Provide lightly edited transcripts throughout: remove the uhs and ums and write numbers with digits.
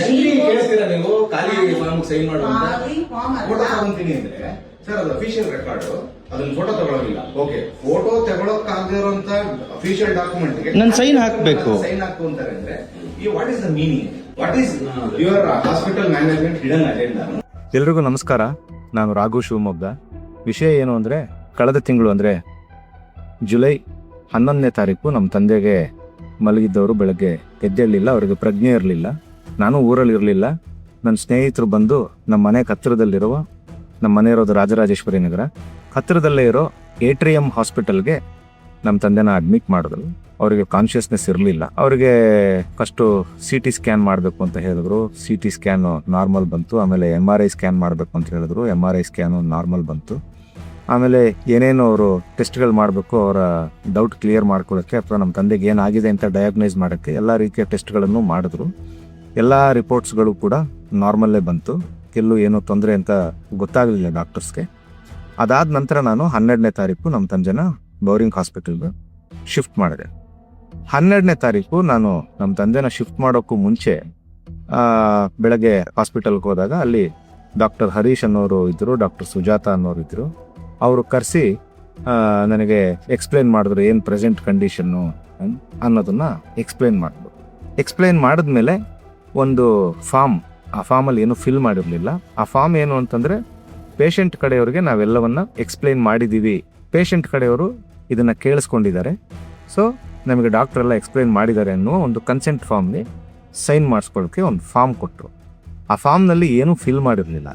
ಎಲ್ಲಿ ಕೇಳ್ತೀರಾ ನೀವು ಖಾಲಿ ಫಾರ್ಮ್ ಸೈನ್ ಮಾಡುವಂತ ಫೋಟೋ ತಗೊಂತೀನಿ ಅಂದ್ರೆ ಸರ್ ಅದು ಅಫಿಷಿಯಲ್ ರೆಕಾರ್ಡ್ ಅದನ್ನ ಫೋಟೋ ತಗೊಳ್ಳೋದಿಲ್ಲ. ಓಕೆ, ಫೋಟೋ ತಗೊಳಕ್ಕಾಗದೇ ಇರುವಂತ ಅಫಿಷಿಯಲ್ ಡಾಕ್ಯುಮೆಂಟ್ ಗೆ ನಾನು ಸೈನ್ ಹಾಕ್ಬೇಕು. ಸೈನ್ ಹಾಕು ಅಂತಾರೆ ಅಂದ್ರೆ what is the meaning? What is your hospital management hidden agenda? ಎಲ್ರಿಗೂ ನಮಸ್ಕಾರ. ನಾನು ರಾಘು ಶಿವಮೊಗ್ಗ. ವಿಷಯ ಏನು ಅಂದ್ರೆ, ಕಳೆದ ತಿಂಗಳು ಅಂದ್ರೆ ಜುಲೈ 11ನೇ ತಾರೀಕು ನಮ್ಮ ತಂದೆಗೆ ಮಲಗಿದ್ದವರು ಬೆಳಗ್ಗೆ ಎದ್ದೇಳಲಿಲ್ಲ. ಅವರಿಗೆ ಪ್ರಜ್ಞೆ ಇರಲಿಲ್ಲ. ನಾನು ಊರಲ್ಲಿ ಇರಲಿಲ್ಲ. ನನ್ನ ಸ್ನೇಹಿತರು ಬಂದು ನಮ್ಮ ಮನೆ ಹತ್ತಿರದಲ್ಲಿರುವ, ನಮ್ಮ ಮನೆ ಇರೋದು ರಾಜರಾಜೇಶ್ವರಿ ನಗರ, ಹತ್ತಿರದಲ್ಲೇ ಇರೋ ಏಟ್ರಿಯಂ ಹಾಸ್ಪಿಟಲ್ಗೆ ನಮ್ಮ ತಂದೆನ ಅಡ್ಮಿಟ್ ಮಾಡಿದ್ರು. ಅವರಿಗೆ ಕಾನ್ಷಿಯಸ್ನೆಸ್ ಇರಲಿಲ್ಲ. ಅವರಿಗೆ ಫಸ್ಟು CT ಸ್ಕ್ಯಾನ್ ಮಾಡಬೇಕು ಅಂತ ಹೇಳಿದ್ರು. CT ಸ್ಕ್ಯಾನು ನಾರ್ಮಲ್ ಬಂತು. ಆಮೇಲೆ MRI ಸ್ಕ್ಯಾನ್ ಮಾಡಬೇಕು ಅಂತ ಹೇಳಿದ್ರು. MRI ಸ್ಕ್ಯಾನು ನಾರ್ಮಲ್ ಬಂತು. ಆಮೇಲೆ ಏನೇನು ಅವರು ಟೆಸ್ಟ್ಗಳು ಮಾಡಬೇಕು, ಅವರ ಡೌಟ್ ಕ್ಲಿಯರ್ ಮಾಡ್ಕೊಳ್ಳೋಕ್ಕೆ ಅಥವಾ ನಮ್ಮ ತಂದೆಗೆ ಏನಾಗಿದೆ ಅಂತ ಡಯಾಗ್ನೈಸ್ ಮಾಡೋಕ್ಕೆ ಎಲ್ಲ ರೀತಿಯ ಟೆಸ್ಟ್ಗಳನ್ನು ಮಾಡಿದ್ರು. ಎಲ್ಲ ರಿಪೋರ್ಟ್ಸ್ಗಳು ಕೂಡ ನಾರ್ಮಲ್ಲೇ ಬಂತು. ಎಲ್ಲೂ ಏನೋ ತೊಂದರೆ ಅಂತ ಗೊತ್ತಾಗಲಿಲ್ಲ ಡಾಕ್ಟರ್ಸ್ಗೆ. ಅದಾದ ನಂತರ ನಾನು 12ನೇ ತಾರೀಕು ನಮ್ಮ ತಂದೆನ ಬೌರಿಂಗ್ ಹಾಸ್ಪಿಟಲ್ಗೆ ಶಿಫ್ಟ್ ಮಾಡಿದೆ. 12ನೇ ತಾರೀಕು ನಾನು ನಮ್ಮ ತಂದೆನ ಶಿಫ್ಟ್ ಮಾಡೋಕ್ಕೂ ಮುಂಚೆ ಬೆಳಗ್ಗೆ ಹಾಸ್ಪಿಟಲ್ಗೆ ಹೋದಾಗ ಅಲ್ಲಿ ಡಾಕ್ಟರ್ ಹರೀಶ್ ಅನ್ನೋರು ಇದ್ದರು, ಡಾಕ್ಟರ್ ಸುಜಾತ ಅನ್ನೋರು ಇದ್ದರು. ಅವರು ಕರೆಸಿ ನನಗೆ ಎಕ್ಸ್ಪ್ಲೇನ್ ಮಾಡಿದ್ರು ಏನು ಪ್ರೆಸೆಂಟ್ ಕಂಡೀಷನ್ನು ಅನ್ನೋದನ್ನ ಎಕ್ಸ್ಪ್ಲೇನ್ ಮಾಡಿದ್ರು. ಎಕ್ಸ್ಪ್ಲೇನ್ ಮಾಡಿದ್ಮೇಲೆ ಒಂದು ಫಾರ್ಮ್, ಆ ಫಾರ್ಮಲ್ಲಿ ಏನು ಫಿಲ್ ಮಾಡಿರಲಿಲ್ಲ. ಆ ಫಾರ್ಮ್ ಏನು ಅಂತಂದರೆ, ಪೇಷಂಟ್ ಕಡೆಯವರಿಗೆ ನಾವೆಲ್ಲವನ್ನ ಎಕ್ಸ್ಪ್ಲೇನ್ ಮಾಡಿದ್ದೀವಿ, ಪೇಷಂಟ್ ಕಡೆಯವರು ಇದನ್ನು ಕೇಳಿಸ್ಕೊಂಡಿದ್ದಾರೆ, ಸೊ ನಮಗೆ ಡಾಕ್ಟರ್ ಎಲ್ಲ ಎಕ್ಸ್ಪ್ಲೇನ್ ಮಾಡಿದ್ದಾರೆ ಅನ್ನೋ ಒಂದು ಕನ್ಸೆಂಟ್ ಫಾರ್ಮ್ಗೆ ಸೈನ್ ಮಾಡಿಸ್ಕೊಳ್ಳೋಕ್ಕೆ ಒಂದು ಫಾರ್ಮ್ ಕೊಟ್ಟರು. ಆ ಫಾರ್ಮ್ನಲ್ಲಿ ಏನೂ ಫಿಲ್ ಮಾಡಿರಲಿಲ್ಲ.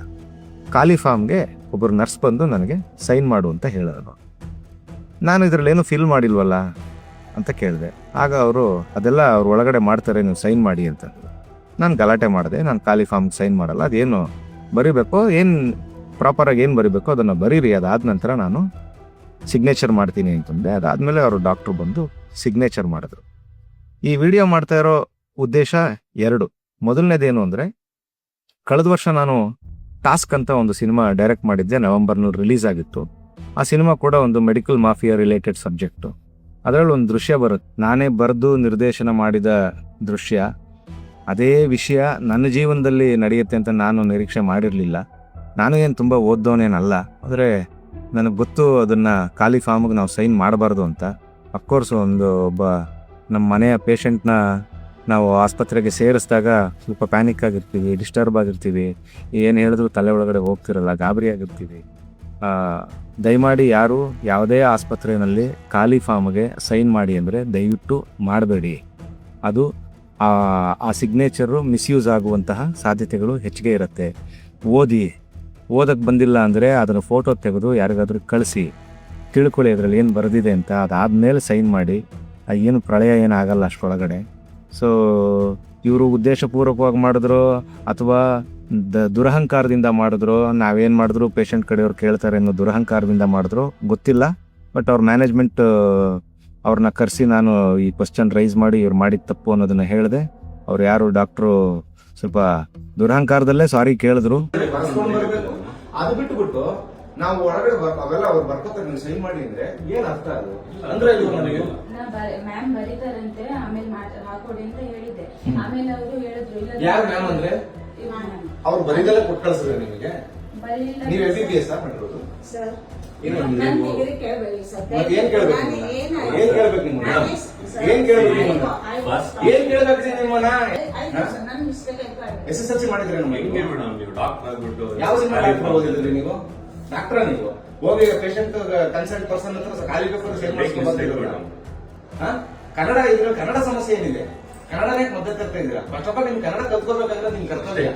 ಖಾಲಿ ಫಾರ್ಮ್ಗೆ ಒಬ್ಬರು ನರ್ಸ್ ಬಂದು ನನಗೆ ಸೈನ್ ಮಾಡು ಅಂತ ಹೇಳಿದ್ರು. ನಾನು ಇದರಲ್ಲಿ ಏನು ಫಿಲ್ ಮಾಡಿಲ್ವಲ್ಲ ಅಂತ ಕೇಳಿದೆ. ಆಗ ಅವರು ಅದೆಲ್ಲ ಅವ್ರು ಒಳಗಡೆ ಮಾಡ್ತಾರೆ, ನೀವು ಸೈನ್ ಮಾಡಿ ಅಂತ. ನಾನು ಗಲಾಟೆ ಮಾಡಿದೆ, ನಾನು ಖಾಲಿ ಫಾರ್ಮ್ಗೆ ಸೈನ್ ಮಾಡಲ್ಲ, ಅದೇನು ಬರೀಬೇಕು, ಏನು ಪ್ರಾಪರಾಗಿ ಏನು ಬರೀಬೇಕು ಅದನ್ನು ಬರೀರಿ, ಅದಾದ ನಂತರ ನಾನು ಸಿಗ್ನೇಚರ್ ಮಾಡ್ತೀನಿ ಅಂತಂದೆ. ಅದಾದಮೇಲೆ ಅವರು ಡಾಕ್ಟ್ರು ಬಂದು ಸಿಗ್ನೇಚರ್ ಮಾಡಿದ್ರು. ಈ ವಿಡಿಯೋ ಮಾಡ್ತಾ ಇರೋ ಉದ್ದೇಶ ಎರಡು. ಮೊದಲನೇದೇನು ಅಂದರೆ, ಕಳೆದ ವರ್ಷ ನಾನು ಟಾಸ್ಕ್ ಅಂತ ಒಂದು ಸಿನಿಮಾ ಡೈರೆಕ್ಟ್ ಮಾಡಿದ್ದೆ. ನವೆಂಬರ್ನಲ್ಲಿ ರಿಲೀಸ್ ಆಗಿತ್ತು. ಆ ಸಿನಿಮಾ ಕೂಡ ಒಂದು ಮೆಡಿಕಲ್ ಮಾಫಿಯಾ ರಿಲೇಟೆಡ್ ಸಬ್ಜೆಕ್ಟು. ಅದರಲ್ಲಿ ಒಂದು ದೃಶ್ಯ ಬರುತ್ತೆ, ನಾನೇ ಬರೆದು ನಿರ್ದೇಶನ ಮಾಡಿದ ದೃಶ್ಯ. ಅದೇ ವಿಷಯ ನನ್ನ ಜೀವನದಲ್ಲಿ ನಡೆಯುತ್ತೆ ಅಂತ ನಾನು ನಿರೀಕ್ಷೆ ಮಾಡಿರಲಿಲ್ಲ. ನಾನು ಏನು ತುಂಬ ಓದ್ದವನೇನಲ್ಲ, ಆದರೆ ನನಗೆ ಗೊತ್ತು ಅದನ್ನು ಖಾಲಿ ಫಾರ್ಮ್ಗೆ ನಾವು ಸೈನ್ ಮಾಡಬಾರ್ದು ಅಂತ. ಅಫ್ಕೋರ್ಸ್ ಒಬ್ಬ ನಮ್ಮ ಮನೆಯ ಪೇಷಂಟ್ನ ನಾವು ಆಸ್ಪತ್ರೆಗೆ ಸೇರಿಸಿದಾಗ ಸ್ವಲ್ಪ ಪ್ಯಾನಿಕ್ ಆಗಿರ್ತೀವಿ, ಡಿಸ್ಟರ್ಬ್ ಆಗಿರ್ತೀವಿ, ಏನು ಹೇಳಿದ್ರು ತಲೆ ಒಳಗಡೆ ಹೋಗ್ತಿರಲ್ಲ, ಗಾಬರಿ ಆಗಿರ್ತೀವಿ. ದಯಮಾಡಿ ಯಾರು ಯಾವುದೇ ಆಸ್ಪತ್ರೆಯಲ್ಲಿ ಖಾಲಿ ಫಾರ್ಮ್ಗೆ ಸೈನ್ ಮಾಡಿ ಅಂದರೆ ದಯವಿಟ್ಟು ಮಾಡಬೇಡಿ. ಅದು ಆ ಸಿಗ್ನೇಚರು ಮಿಸ್ಯೂಸ್ ಆಗುವಂತಹ ಸಾಧ್ಯತೆಗಳು ಹೆಚ್ಚಿಗೆ ಇರುತ್ತೆ. ಓದಕ್ಕೆ ಬಂದಿಲ್ಲ ಅಂದರೆ ಅದನ್ನು ಫೋಟೋ ತೆಗೆದು ಯಾರಿಗಾದ್ರೂ ಕಳಿಸಿ ತಿಳ್ಕೊಳ್ಳಿ ಅದರಲ್ಲಿ ಏನು ಬರೆದಿದೆ ಅಂತ. ಅದಾದಮೇಲೆ ಸೈನ್ ಮಾಡಿ. ಏನು ಪ್ರಳಯ ಏನಾಗಲ್ಲ ಅಷ್ಟರೊಳಗಡೆ. ಸೊ ಇವರು ಉದ್ದೇಶಪೂರ್ವಕವಾಗಿ ಮಾಡಿದ್ರು ಅಥವಾ ದುರಹಂಕಾರದಿಂದ ಮಾಡಿದ್ರು, ನಾವೇನು ಮಾಡಿದ್ರು ಪೇಷಂಟ್ ಕಡೆಯವ್ರು ಕೇಳ್ತಾರೆ ಅನ್ನೋ ದುರಹಂಕಾರದಿಂದ ಮಾಡಿದ್ರು ಗೊತ್ತಿಲ್ಲ. ಬಟ್ ಅವ್ರ ಮ್ಯಾನೇಜ್ಮೆಂಟ್ ಅವ್ರನ್ನ ಕರೆಸಿ ನಾನು ಈ ಕ್ವಶನ್ ರೈಸ್ ಮಾಡಿ ಇವ್ರು ಮಾಡಿದ ತಪ್ಪು ಅನ್ನೋದನ್ನ ಹೇಳಿದೆ. ಅವ್ರು ಯಾರು ಡಾಕ್ಟ್ರು ಸ್ವಲ್ಪ ದುರಹಂಕಾರದಲ್ಲೇ ಸಾರಿ ಕೇಳಿದ್ರು. ಅದು ಬಿಟ್ಟು ನಾವು ಒಳಗಡೆ ಅವೆಲ್ಲ ಅವ್ರು ಬರ್ಕೋತಾರೆ, ನೀವು ಸೈನ್ ಮಾಡಿ ಅಂದ್ರೆ ಏನ್ ಅರ್ಥ ಅದು? ಅಂದ್ರೆ ಮ್ಯಾಮ್ ಬರೀತಾರಂತೆ, ಆಮೇಲೆ ಹಾಕೊಡಿ ಅಂತ ಹೇಳಿದೆ. ಆಮೇಲೆ ಅವರು ಹೇಳಿದ್ರು ಇಲ್ಲ. ಯಾರು ಮ್ಯಾಮ್ ಅಂದ್ರೆ? ಅವ್ರು ಬರೀದೆಲ್ಲ ಕೊಟ್ಟು ಕಳಿಸಿದ್ರೆ ನಿಮಗೆ? ನೀವು MBBS ಮಾಡಿರೋದು? ಏನ್ ಕೇಳ್ಬೇಕು ನಿಮ್ಮನ್ನ? SSLC ಮಾಡಿದ್ರೆ ಯಾವ ಸಿನಿಮಾ ಓದಿದ್ರಿ ನೀವು? ಡಾಕ್ಟ್ರ ನೀವು? ಹೋಗಿ ಪೇಷಂಟ್ ಕನ್ಸಲ್ಟ್ ಪರ್ಸನ್ ಹತ್ರ ಖಾಲಿ ಪೇಪರ್ ಸೈನ್ ಮಾಡ್ಸ್ಕೊಂಡ್ಬರ್ತೀರ. ಕನ್ನಡ ಇದ್ರೆ ಕನ್ನಡ ಸಮಸ್ಯೆ ಏನಿದೆ? ಕನ್ನಡನೇ ಮದ್ದತ ತರ್ತಾ ಇದ್ದೀರಾ. ಫಸ್ಟ್ ಆಫ್ ಆಲ್ ನಿಮ್ ಕನ್ನಡ ಕಲ್ತ್ಕೋಬೇಕಂದ್ರೆ ನಿಮ್ ಕರ್ತವ್ಯ.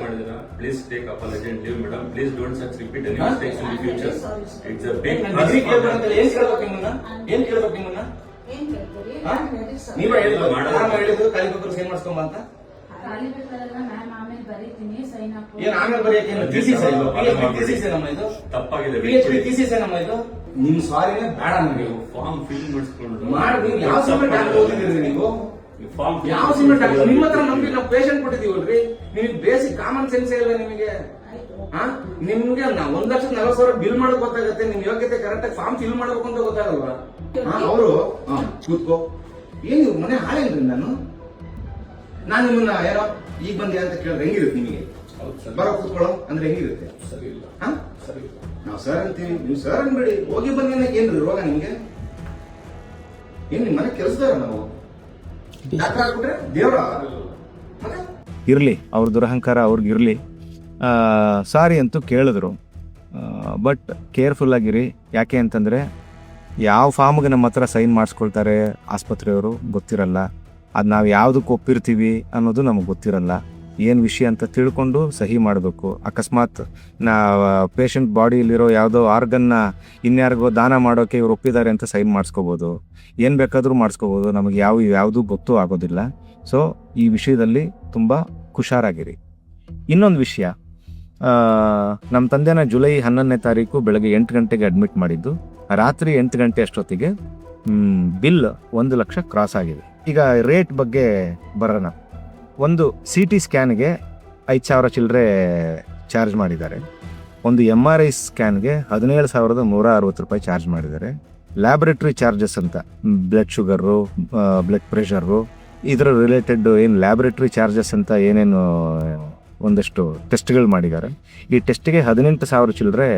Please take apology and leave, madam. Please don't such repeat any mistakes in the future. It's a big degree ಕೇಳ್ಬೇಕಂತ ಏನ್ ಕೇಳ್ಬೇಕು ನಿಮ್ಮನ್ನ? ಏನ್ ಕೇಳ್ಬೇಕು ನಿಮ್ಮನ್ನ? ನೀವೇ ಹೇಳಿದ್ರು ಖಾಲಿ ಪೇಪರ್ ಸೈನ್ ಮಾಡ್ಸ್ಕೊಂಬ ಅಂತ. ಖಾಲಿ ಪೇಪರ್ ಎಲ್ಲ ಮ್ಯಾಮ್ ಆಮೇಲೆ ಬರೀತೀನಿ, ಸೈನ್ ಹಾಕಿ. ಏನ್ ಆಮೇಲೆ ಬರೆಯಕ್ಕೆ ಥೀಸಿಸ್ ಇದು? ಥೀಸಿಸ್ ನಮ್ಮ ಇದು ತಪ್ಪಾಗಿದೆ. PhD ಥೀಸಿಸ್ ನಮ್ಮ ಇದು? ನಿಮ್ ಸ್ವಾರಿನೇ ಬೇಡ ನಮಗೆ. ಫಾರ್ಮ್ ಫಿಲ್ ಮಾಡಿಸ್ಕೊಂಡು ಮಾಡಿ ನೀವು ಯಾವ ಸಿಮೆಂಟ್ ಹಾಕಿ ಓದಿದ್ರಿ ನೀವು? ಯಾವ ಸಿಮೆಂಟ್ ಹಾಕಿ? ನಿಮ್ಮ ಹತ್ರ ನಮ್ಗೆ ನಾವು ಪೇಷಂಟ್ ಕೊಟ್ಟಿದೀವಲ್ರಿ, ನಿಮಗೆ ಬೇಸಿಕ್ ಕಾಮನ್ ಸೆನ್ಸ್ ಇಲ್ಲ ನಿಮಗೆ? ನಿಮ್ಗೆ 1,40,000 ಬಿಲ್ ಮಾಡೋದು ಗೊತ್ತಾಗತ್ತೆ, ನಿಮ್ ಯೋಗ್ಯತೆ ಕರೆಕ್ಟ್ ಆಗಿ ಫಾರ್ಮ್ ಫಿಲ್ ಮಾಡಬೇಕು ಅಂತ ಗೊತ್ತಾಗಲ್ವಾ? ಅವರು ಕೂತ್ಕೋ, ಏನು ಮನೆ ಹಾಳೇನ್ರಿ? ನಾನು ನಿಮ್ಮನ್ನ ಏನೋ ಈಗ ಬಂದ್ಯಾ ಅಂತ ಕೇಳಿದ್ರೆ ಹೆಂಗಿರುತ್ತೆ ನಿಮಗೆ? ಹೌದು ಸರ್. ಬರೋ ಕೂತ್ಕೊಳ್ಳೋ ಅಂದ್ರೆ ಹೆಂಗಿರುತ್ತೆ? ಸರಿ ಇಲ್ಲ. ಹಾ? ಸರಿ ಇಲ್ಲ. ನಾವು ಸರ್ ಅಂತೀವಿ, ನೀವು ಸರ್ ಅನ್ಬೇಡಿ. ಹೋಗಿ ಬನ್ನಿ ಅನ್ನಕ್ಕೆ ಏನ್ರಿ ರೋಗ ನಿಮ್ಗೆ? ಏನ್ ನಿಮ್ ಮನೆ ಕೆಲಸದವ್ರ ನಾವು? ಡಾಕ್ಟರ್ ಆಗ್ಬಿಟ್ರೆ ದೇವ್ರ? ಮತ್ತೆ ಇರಲಿ, ಅವ್ರ ದುರಹಂಕಾರ ಅವ್ರಿಗಿರಲಿ. ಸಾರಿ ಅಂತೂ ಕೇಳಿದ್ರು, ಬಟ್ ಕೇರ್ಫುಲ್ ಆಗಿರಿ. ಯಾಕೆ ಅಂತಂದರೆ ಯಾವ ಫಾರ್ಮ್ಗೆ ನಮ್ಮ ಹತ್ರ ಸೈನ್ ಮಾಡಿಸ್ಕೊಳ್ತಾರೆ ಆಸ್ಪತ್ರೆಯವರು ಗೊತ್ತಿರಲ್ಲ. ಅದು ನಾವು ಯಾವುದಕ್ಕೆ ಒಪ್ಪಿರ್ತೀವಿ ಅನ್ನೋದು ನಮಗೆ ಗೊತ್ತಿರಲ್ಲ. ಏನು ವಿಷಯ ಅಂತ ತಿಳ್ಕೊಂಡು ಸಹಿ ಮಾಡಬೇಕು. ಅಕಸ್ಮಾತ್ ಪೇಷಂಟ್ ಬಾಡಿಯಲ್ಲಿರೋ ಯಾವುದೋ ಆರ್ಗನ್ನ ಇನ್ಯಾರಿಗೋ ದಾನ ಮಾಡೋಕ್ಕೆ ಇವ್ರು ಒಪ್ಪಿದ್ದಾರೆ ಅಂತ ಸೈನ್ ಮಾಡಿಸ್ಕೋಬೋದು. ಏನು ಬೇಕಾದರೂ ಮಾಡಿಸ್ಕೋಬೋದು. ನಮಗೆ ಯಾವುದೂ ಗೊತ್ತೂ ಆಗೋದಿಲ್ಲ. ಸೊ ಈ ವಿಷಯದಲ್ಲಿ ತುಂಬ ಹುಷಾರಾಗಿರಿ. ಇನ್ನೊಂದು ವಿಷಯ, ನಮ್ಮ ತಂದೆನ ಜುಲೈ 11ನೇ ತಾರೀಕು ಬೆಳಗ್ಗೆ 8 ಗಂಟೆಗೆ ಅಡ್ಮಿಟ್ ಮಾಡಿದ್ದು. ರಾತ್ರಿ 8 ಗಂಟೆ ಅಷ್ಟೊತ್ತಿಗೆ ಬಿಲ್ 1 ಲಕ್ಷ ಕ್ರಾಸ್ ಆಗಿದೆ. ಈಗ ರೇಟ್ ಬಗ್ಗೆ ಬರೋಣ. ಒಂದು CT ಸ್ಕ್ಯಾನ್ಗೆ 5,000 ಚಿಲ್ಲರೆ ಚಾರ್ಜ್ ಮಾಡಿದ್ದಾರೆ. ಒಂದು MRI ಸ್ಕ್ಯಾನ್ಗೆ 17,160 ರೂಪಾಯಿ ಚಾರ್ಜ್ ಮಾಡಿದ್ದಾರೆ. ಲ್ಯಾಬೊರೇಟರಿ ಚಾರ್ಜಸ್ ಅಂತ ಬ್ಲಡ್ ಶುಗರು, ಬ್ಲಡ್ ಪ್ರೆಷರು, ಇದರ ರಿಲೇಟೆಡ್ ಏನು ಲ್ಯಾಬೊರೇಟರಿ ಚಾರ್ಜಸ್ ಅಂತ ಏನೇನು ಒಂದಷ್ಟು ಟೆಸ್ಟ್ಗಳು ಮಾಡಿದ್ದಾರೆ. ಈ ಟೆಸ್ಟ್ಗೆ 18,000 ಚಿಲ್ಲರೆ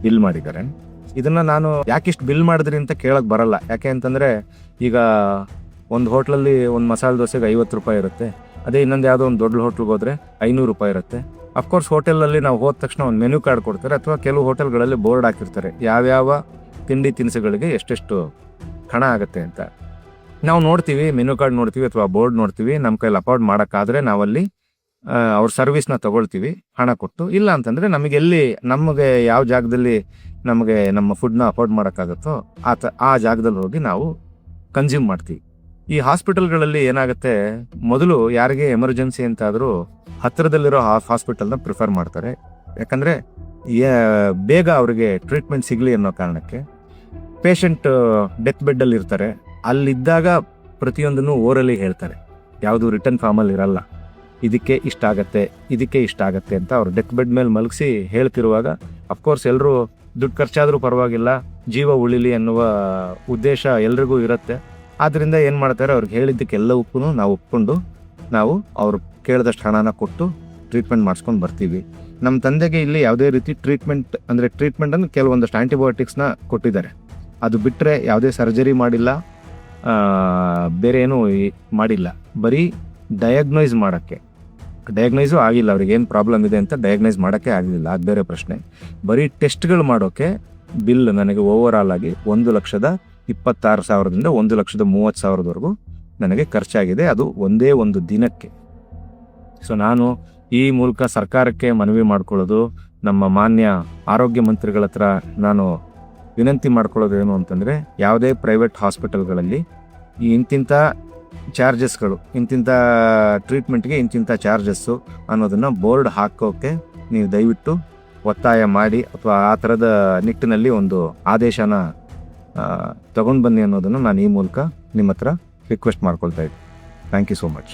ಬಿಲ್ ಮಾಡಿದ್ದಾರೆ. ಇದನ್ನು ನಾನು ಯಾಕಿಷ್ಟು ಬಿಲ್ ಮಾಡಿದ್ರಿ ಅಂತ ಕೇಳಕ್ಕೆ ಬರಲ್ಲ. ಯಾಕೆ ಅಂತಂದರೆ ಈಗ ಒಂದು ಹೋಟ್ಲಲ್ಲಿ ಒಂದು ಮಸಾಲೆ ದೋಸೆಗೆ 50 ರೂಪಾಯಿ ಇರುತ್ತೆ. ಅದೇ ಇನ್ನೊಂದು ಯಾವುದೋ ಒಂದು ದೊಡ್ಡ ಹೋಟ್ಲಿಗೆ ಹೋದರೆ 500 ರೂಪಾಯಿ ಇರುತ್ತೆ. ಅಫ್ಕೋರ್ಸ್ ಹೋಟೆಲಲ್ಲಿ ನಾವು ಹೋದ ತಕ್ಷಣ ಒಂದು ಮೆನು ಕಾರ್ಡ್ ಕೊಡ್ತಾರೆ, ಅಥವಾ ಕೆಲವು ಹೋಟೆಲ್ಗಳಲ್ಲಿ ಬೋರ್ಡ್ ಹಾಕಿರ್ತಾರೆ ಯಾವ್ಯಾವ ತಿಂಡಿ ತಿನಿಸುಗಳಿಗೆ ಎಷ್ಟೆಷ್ಟು ಹಣ ಆಗುತ್ತೆ ಅಂತ. ನಾವು ನೋಡ್ತೀವಿ, ಮೆನು ಕಾರ್ಡ್ ನೋಡ್ತೀವಿ ಅಥವಾ ಬೋರ್ಡ್ ನೋಡ್ತೀವಿ. ನಮ್ಮ ಕೈಲಿ ಅಫೋರ್ಡ್ ಮಾಡೋಕ್ಕಾದರೆ ನಾವಲ್ಲಿ ಅವ್ರ ಸರ್ವಿಸ್ನ ತಗೊಳ್ತೀವಿ ಹಣ ಕೊಟ್ಟು. ಇಲ್ಲ ಅಂತಂದರೆ ನಮಗೆ ಯಾವ ಜಾಗದಲ್ಲಿ ನಮಗೆ ನಮ್ಮ ಫುಡ್ನ ಅಫೋರ್ಡ್ ಮಾಡೋಕ್ಕಾಗುತ್ತೋ ಆ ಜಾಗದಲ್ಲಿ ಹೋಗಿ ನಾವು ಕನ್ಸ್ಯೂಮ್ ಮಾಡ್ತೀವಿ. ಈ ಹಾಸ್ಪಿಟಲ್ಗಳಲ್ಲಿ ಏನಾಗುತ್ತೆ, ಮೊದಲು ಯಾರಿಗೆ ಎಮರ್ಜೆನ್ಸಿ ಅಂತಾದರೂ ಹತ್ತಿರದಲ್ಲಿರೋ ಹಾಸ್ಪಿಟಲ್ನ ಪ್ರಿಫರ್ ಮಾಡ್ತಾರೆ. ಯಾಕಂದರೆ ಬೇಗ ಅವರಿಗೆ ಟ್ರೀಟ್ಮೆಂಟ್ ಸಿಗಲಿ ಅನ್ನೋ ಕಾರಣಕ್ಕೆ. ಪೇಷಂಟ್ ಡೆತ್ ಬೆಡ್ಡಲ್ಲಿ ಇರ್ತಾರೆ, ಅಲ್ಲಿದ್ದಾಗ ಪ್ರತಿಯೊಂದನ್ನು ಓರಲಿ ಹೇಳ್ತಾರೆ, ಯಾವುದು ರಿಟರ್ನ್ ಫಾರ್ಮಲ್ಲಿ ಇರಲ್ಲ. ಇದಕ್ಕೆ ಇಷ್ಟ ಆಗತ್ತೆ ಅಂತ ಅವ್ರು ಡೆತ್ ಬೆಡ್ ಮೇಲೆ ಮಲಗಿಸಿ ಹೇಳ್ತಿರುವಾಗ ಅಫ್ಕೋರ್ಸ್ ಎಲ್ಲರೂ ದುಡ್ಡು ಖರ್ಚಾದರೂ ಪರವಾಗಿಲ್ಲ, ಜೀವ ಉಳಿಲಿ ಅನ್ನುವ ಉದ್ದೇಶ ಎಲ್ರಿಗೂ ಇರುತ್ತೆ. ಆದ್ದರಿಂದ ಏನು ಮಾಡ್ತಾರೆ, ಅವ್ರಿಗೆ ಹೇಳಿದ್ದಕ್ಕೆಲ್ಲ ನಾವು ಒಪ್ಕೊಂಡು ನಾವು ಅವ್ರು ಕೇಳಿದಷ್ಟು ಹಣನ ಕೊಟ್ಟು ಟ್ರೀಟ್ಮೆಂಟ್ ಮಾಡಿಸ್ಕೊಂಡು ಬರ್ತೀವಿ. ನಮ್ಮ ತಂದೆಗೆ ಇಲ್ಲಿ ಯಾವುದೇ ರೀತಿ ಟ್ರೀಟ್ಮೆಂಟ್ ಅಂದರೆ ಕೆಲವೊಂದಷ್ಟು ಆ್ಯಂಟಿಬಯೋಟಿಕ್ಸ್ನ ಕೊಟ್ಟಿದ್ದಾರೆ. ಅದು ಬಿಟ್ಟರೆ ಯಾವುದೇ ಸರ್ಜರಿ ಮಾಡಿಲ್ಲ, ಬೇರೆ ಏನೂ ಮಾಡಿಲ್ಲ. ಬರೀ ಡಯಾಗ್ನೈಸು ಆಗಿಲ್ಲ. ಅವ್ರಿಗೆ ಏನು ಪ್ರಾಬ್ಲಮ್ ಇದೆ ಅಂತ ಡಯಾಗ್ನೈಸ್ ಮಾಡೋಕ್ಕೆ ಆಗಲಿಲ್ಲ, ಅದು ಬೇರೆ ಪ್ರಶ್ನೆ. ಬರೀ ಟೆಸ್ಟ್ಗಳು ಮಾಡೋಕ್ಕೆ ಬಿಲ್ ನನಗೆ ಓವರ್ ಆಲ್ ಆಗಿ 1,26,000ದಿಂದ 1,30,000ವರೆಗೂ ನನಗೆ ಖರ್ಚಾಗಿದೆ. ಅದು ಒಂದೇ ಒಂದು ದಿನಕ್ಕೆ. ಸೊ ನಾನು ಈ ಮೂಲಕ ಸರ್ಕಾರಕ್ಕೆ ಮನವಿ ಮಾಡ್ಕೊಳ್ಳೋದು, ನಮ್ಮ ಮಾನ್ಯ ಆರೋಗ್ಯ ಮಂತ್ರಿಗಳ ಹತ್ರ ನಾನು ವಿನಂತಿ ಮಾಡ್ಕೊಳ್ಳೋದು ಏನು ಅಂತಂದರೆ, ಯಾವುದೇ ಪ್ರೈವೇಟ್ ಹಾಸ್ಪಿಟಲ್ಗಳಲ್ಲಿ ಇಂತಿಂಥ ಚಾರ್ಜಸ್ಗಳು, ಇಂತಿಂಥ ಟ್ರೀಟ್ಮೆಂಟ್ಗೆ ಇಂತಿಂಥ ಚಾರ್ಜಸ್ಸು ಅನ್ನೋದನ್ನು ಬೋರ್ಡ್ ಹಾಕೋಕ್ಕೆ ನೀವು ದಯವಿಟ್ಟು ಒತ್ತಾಯ ಮಾಡಿ, ಅಥವಾ ಆ ಥರದ ನಿಟ್ಟಿನಲ್ಲಿ ಒಂದು ಆದೇಶನ ತಗೊಂಡು ಬನ್ನಿ ಅನ್ನೋದನ್ನು ನಾನು ಈ ಮೂಲಕ ನಿಮ್ಮ ಹತ್ರ ರಿಕ್ವೆಸ್ಟ್ ಮಾಡ್ಕೊಳ್ತಾ ಇದ್ದೀನಿ. Thank you so much.